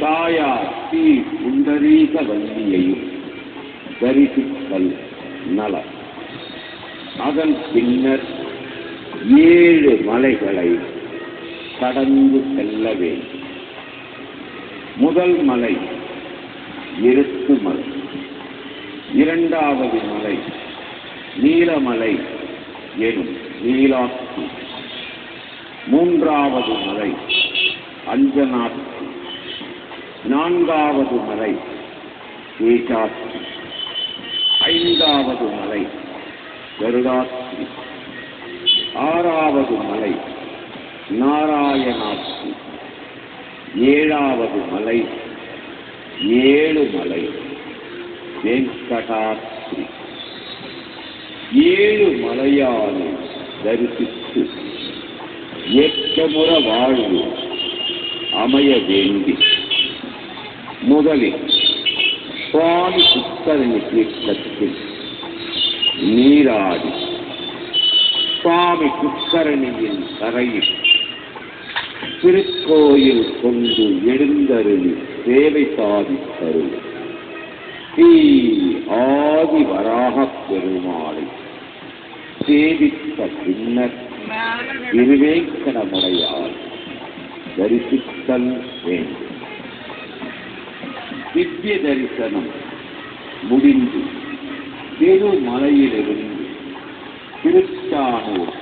தாயார் ஸ்ரீ புண்டரீக வல்லியையும் தரிசித்தல் நலம். அதன் பின்னர் 7 மலைகளை கடந்து செல்ல வேண்டும். முதல் மலை எருத்துமலை, 2வது மலை நீலமலை எனும் நீலாஸ்தி, 3வது மலை அஞ்சனாஸ்தி, 4வது மலை கேசாஸ்தி, 5வது மலை கருடாஸ்தி, 6வது மலை நாராயணாஸ்தி, 7வது மலை ஏழுமலை வெங்கடாஸ்தி. 7 மலையானை தரிசித்து ஏற்றமுற வாழ்வு அமைய வேண்டி முதலில் சுவாமி புஷ்கரணி தீர்த்தத்தில் நீராடி சுவாமி புஷ்கரணியின் கரையில் திருக்கோயில் கொண்டு எழுந்தருளி சேவை சாதித்தருள் ஸ்ரீ ஆதி வராகப் பெருமாளை சேவித்த பின்னர் திருவேங்கடமுடையார் தரிசித்தல் வேண்டும். திவ்ய தரிசனம் முடிந்து திருமலையிலிருந்து திருச்சானூர்